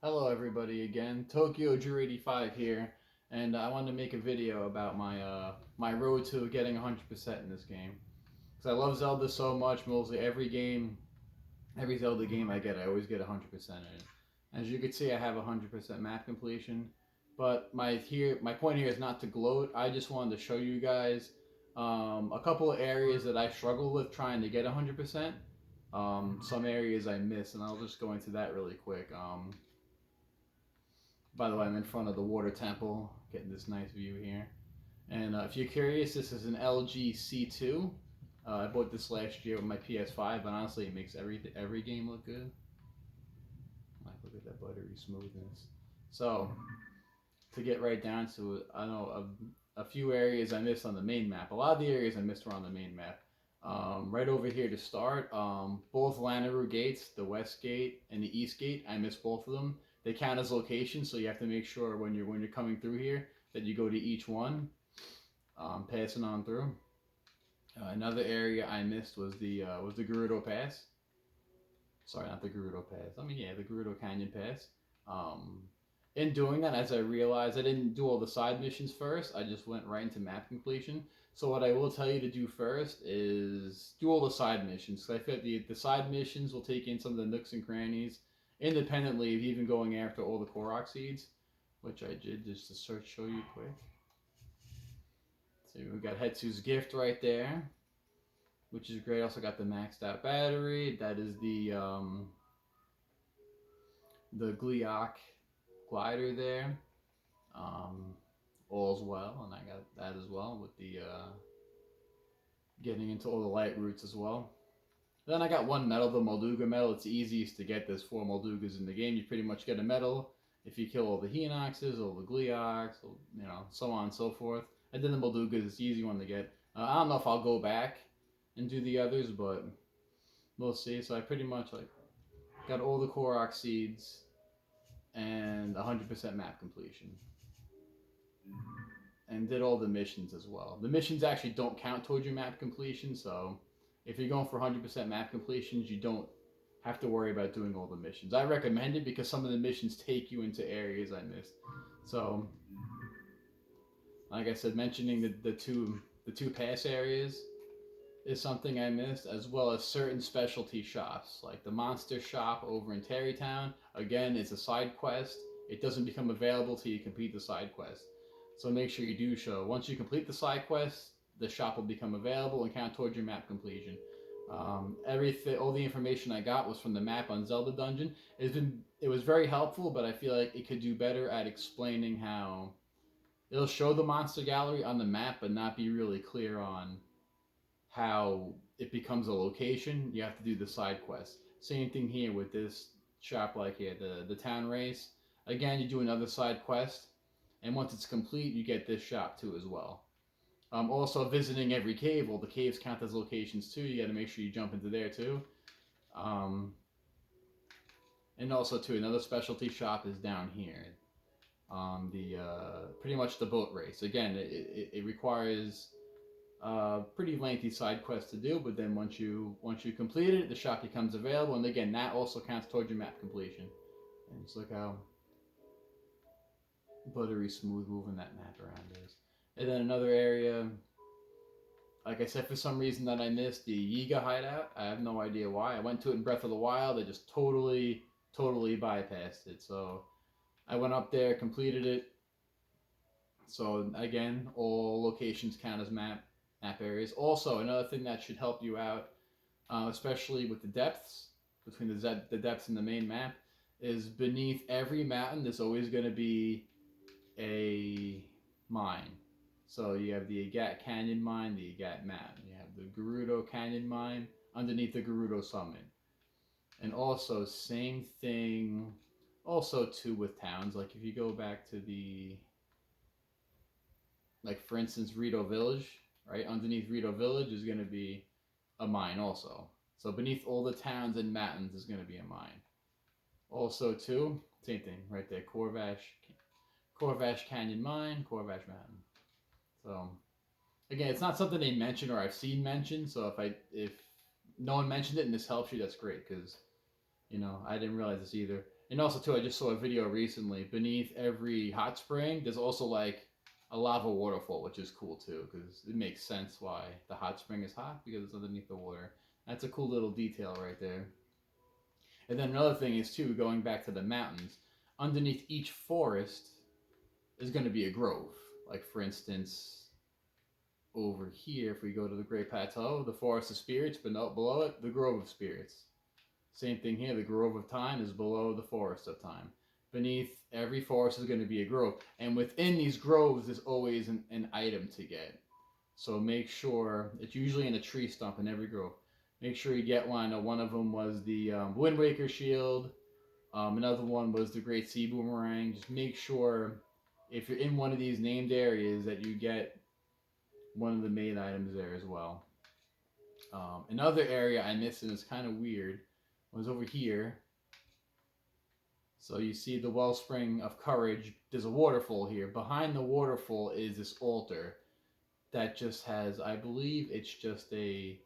Hello everybody again, Tokyo Drew 85 here, and I wanted to make a video about my road to getting 100% in this game. Because I love Zelda so much, mostly every Zelda game I get, I always get 100% in it. As you can see, I have 100% map completion, but my point here is not to gloat, I just wanted to show you guys a couple of areas that I struggle with trying to get 100%. Some areas I miss, and I'll just go into that really quick. By the way, I'm in front of the water temple, getting this nice view here. And if you're curious, this is an LG C2. I bought this last year with my PS5, but honestly, it makes every game look good. Like, look at that buttery smoothness. So, to get right down to it, I know a few areas I missed on the main map. A lot of the areas I missed were on the main map. Right over here to start, both Lanayru gates, the west gate and the east gate, I missed both of them. They count as locations, so you have to make sure when you're coming through here that you go to each one, passing on through. Another area I missed was the Gerudo Pass. Sorry, not the Gerudo Pass. I mean, yeah, the Gerudo Canyon Pass. Um, in doing that, as I realized I didn't do all the side missions first, I just went right into map completion. So what I will tell you to do first is do all the side missions. So I feel like the side missions will take in some of the nooks and crannies, independently of even going after all the Korok seeds, which I did just to show you quick. So we got Hetsu's gift right there, which is great. Also got the maxed out battery. That is the Gliok glider there. Um, all's well, and I got that as well with the getting into all the light routes as well. Then I got one medal, the Molduga medal. It's easiest to get. There's 4 Moldugas in the game. You pretty much get a medal if you kill all the Hinoxes, all the Gleoks, so on and so forth. And then the Moldugas is the easy one to get. I don't know if I'll go back and do the others, but we'll see. So I pretty much got all the Korok seeds and 100% map completion. And did all the missions as well. The missions actually don't count towards your map completion, so if you're going for 100% map completions, you don't have to worry about doing all the missions. I recommend it because some of the missions take you into areas I missed. So, like I said, mentioning the two pass areas is something I missed, as well as certain specialty shops, like the Monster Shop over in Terrytown. Again, it's a side quest. It doesn't become available till you complete the side quest. So make sure you do show. Once you complete the side quest, the shop will become available and count towards your map completion. All the information I got was from the map on Zelda Dungeon. It was very helpful, but I feel like it could do better at explaining how it'll show the monster gallery on the map, but not be really clear on how it becomes a location. You have to do the side quest. Same thing here with this shop, like here, the town race. Again, you do another side quest, and once it's complete, you get this shop too as well. Also, visiting every cave. Well, the caves count as locations too. You got to make sure you jump into there too. Um, and also too, another specialty shop is down here. The pretty much the boat race. Again, it requires pretty lengthy side quest to do, but then once you complete it, the shop becomes available, and again, that also counts towards your map completion. And just look how buttery smooth moving that map around is. And then another area, like I said, for some reason that I missed the Yiga hideout. I have no idea why. I went to it in Breath of the Wild. I just totally bypassed it. So I went up there, completed it. So again, all locations count as map areas. Also, another thing that should help you out, especially with the depths between the depths and the main map, is beneath every mountain. There's always going to be a mine. So you have the Agat Canyon mine, the Agat Mountain. You have the Gerudo Canyon mine underneath the Gerudo Summit. And also, same thing, also too with towns. Like if you go back to like for instance, Rito Village, right? Underneath Rito Village is going to be a mine also. So beneath all the towns and mountains is going to be a mine. Also, too, same thing right there. Corvash Canyon Mine, Corvash Mountain. So again, it's not something they mention or I've seen mentioned. So if no one mentioned it and this helps you, that's great because You know, I didn't realize this either. And also too, I just saw a video recently. Beneath every hot spring, there's also like a lava waterfall, which is cool too, because it makes sense why the hot spring is hot because it's underneath the water. That's a cool little detail right there. And then another thing is too, going back to the mountains, underneath each forest is going to be a grove. Like for instance, over here, if we go to the Great Plateau, the Forest of Spirits, but below it, the Grove of Spirits. Same thing here, the Grove of Time is below the Forest of Time. Beneath every forest is going to be a grove. And within these groves, there's always an item to get. So make sure, it's usually in a tree stump in every grove. Make sure you get one. One of them was the Wind Waker Shield. Another one was the Great Sea Boomerang. Just make sure if you're in one of these named areas that you get one of the main items there as well. Another area I missed, and it's kind of weird, was over here. So you see the Wellspring of Courage. There's a waterfall here. Behind the waterfall is this altar that just has, I believe it's just a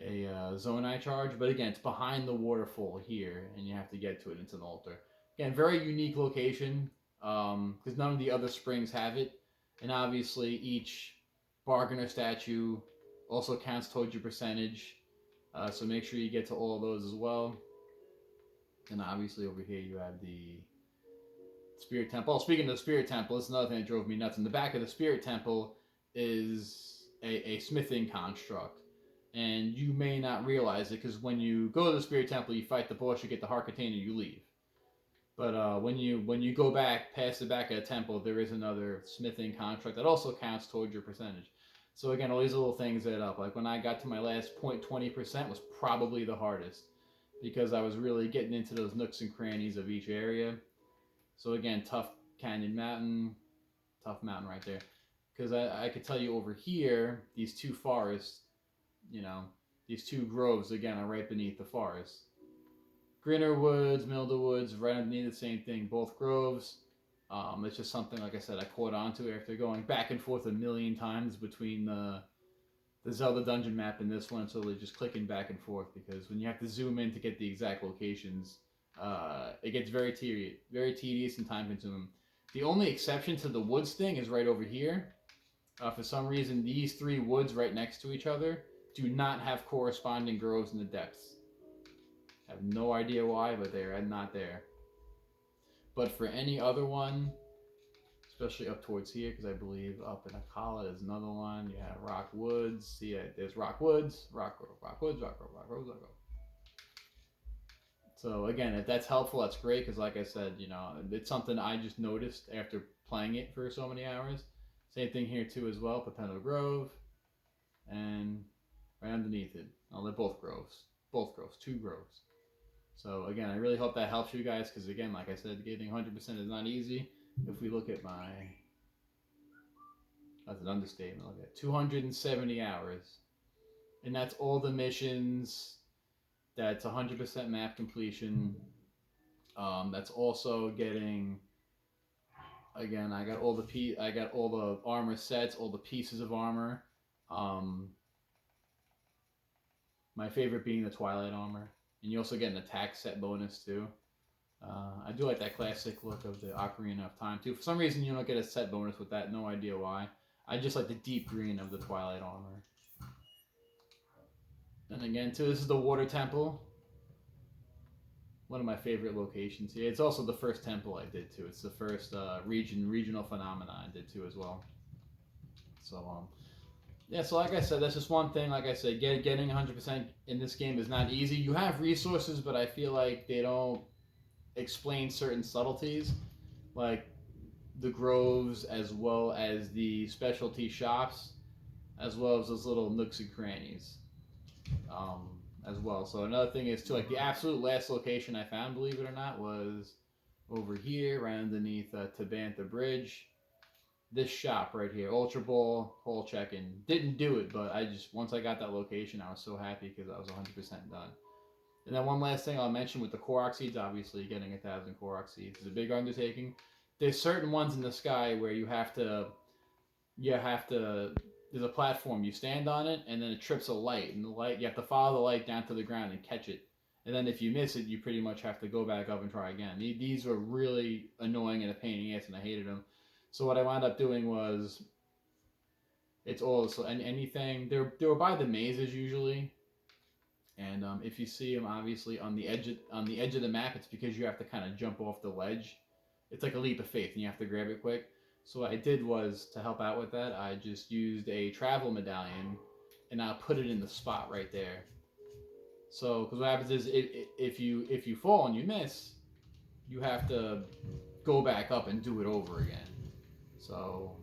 Zonai charge, but again, it's behind the waterfall here, and you have to get to it. It's an altar. Again, very unique location, because none of the other springs have it, and obviously each bargainer statue also counts towards your percentage, so make sure you get to all of those as well. And obviously over here you have the Spirit Temple. Oh, speaking of the Spirit Temple, this is another thing that drove me nuts. In the back of the Spirit Temple is a smithing construct. And you may not realize it because when you go to the Spirit Temple, you fight the boss, you get the heart container, you leave. But when you go back past the back of the temple, there is another smithing construct that also counts towards your percentage. So again, all these little things add up. Like when I got to my last 0.20% was probably the hardest because I was really getting into those nooks and crannies of each area. So again, tough Canyon Mountain, tough mountain right there. Because I could tell you over here, these two forests, you know, these two groves again are right beneath the forest. Grinner Woods, Milder Woods, right underneath the same thing, both groves. It's just something, like I said, I caught on to after going back and forth a million times between the Zelda dungeon map and this one, so they're just clicking back and forth because when you have to zoom in to get the exact locations, it gets very tedious and time consuming. The only exception to the woods thing is right over here. For some reason, these three woods right next to each other do not have corresponding groves in the depths. I have no idea why, but they're not there. But for any other one, especially up towards here, because I believe up in Akala there's another one. You have Rock Woods. Yeah, there's Rock Woods, Rock Woods, Rock Grove, Rock Grove. So again, if that's helpful, that's great. Because like I said, you know, it's something I just noticed after playing it for so many hours. Same thing here too as well. Papendo Grove, and right underneath it, oh, they're both groves, two groves. So again, I really hope that helps you guys because again, like I said, getting 100% is not easy. If we look at that's an understatement, look at 270 hours. And that's all the missions. That's 100% map completion. That's also getting, again, I got all the armor sets, all the pieces of armor. My favorite being the Twilight armor. And you also get an attack set bonus too. I do like that classic look of the Ocarina of Time too. For some reason, you don't get a set bonus with that. No idea why. I just like the deep green of the Twilight armor. And again, too, this is the Water Temple. One of my favorite locations here. It's also the first temple I did too. It's the first regional phenomena I did too as well. So yeah, so like I said, that's just one thing. Like I said, getting 100% in this game is not easy. You have resources, but I feel like they don't explain certain subtleties, like the groves as well as the specialty shops, as well as those little nooks and crannies, as well. So another thing is too, like the absolute last location I found, believe it or not, was over here, right underneath Tabantha Bridge. This shop right here, Ultra Ball, hole check-in. Didn't do it, but once I got that location, I was so happy because I was 100% done. And then one last thing I'll mention with the Korok seeds, obviously getting 1,000 Korok seeds is a big undertaking. There's certain ones in the sky where you have to, there's a platform, you stand on it, and then it trips a light, and the light, you have to follow the light down to the ground and catch it. And then if you miss it, you pretty much have to go back up and try again. These were really annoying and a pain in the ass, and I hated them. So what I wound up doing was, it's all so and anything they were by the mazes usually, and if you see them obviously on the edge of the map, it's because you have to kind of jump off the ledge. It's like a leap of faith, and you have to grab it quick. So what I did was, to help out with that, I just used a travel medallion, and I put it in the spot right there. So, because what happens is, if you fall and you miss, you have to go back up and do it over again. So,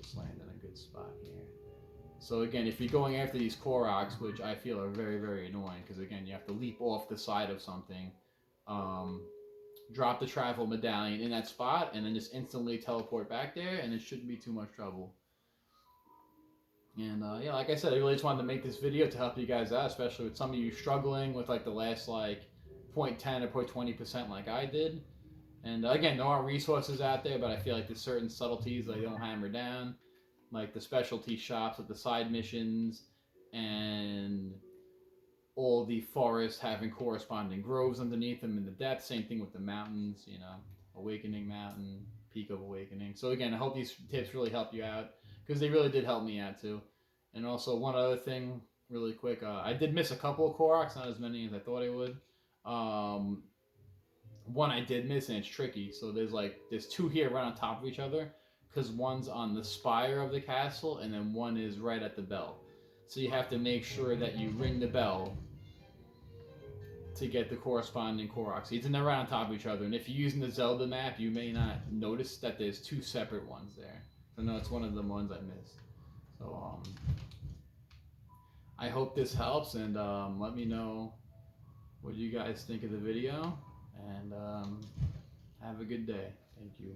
just land in a good spot here. So again, if you're going after these Koroks, which I feel are very, very annoying, because again, you have to leap off the side of something, drop the travel medallion in that spot, and then just instantly teleport back there, and it shouldn't be too much trouble. And yeah, like I said, I really just wanted to make this video to help you guys out, especially with some of you struggling with like the last like 0.10 or 0.20% like I did. And again, there are resources out there, but I feel like there's certain subtleties that I don't hammer down, like the specialty shops with the side missions, and all the forests having corresponding groves underneath them in the depths. Same thing with the mountains, you know, Awakening Mountain, Peak of Awakening. So again, I hope these tips really help you out, because they really did help me out too. And also, one other thing, really quick, I did miss a couple of Koroks, not as many as I thought I would. One I did miss, and it's tricky. So there's two here right on top of each other, because one's on the spire of the castle, and then one is right at the bell. So you have to make sure that you ring the bell to get the corresponding Korok seeds, and they're right on top of each other. And if you're using the Zelda map, you may not notice that there's two separate ones there. So no, it's one of the ones I missed. So I hope this helps, and let me know what you guys think of the video, and have a good day. Thank you.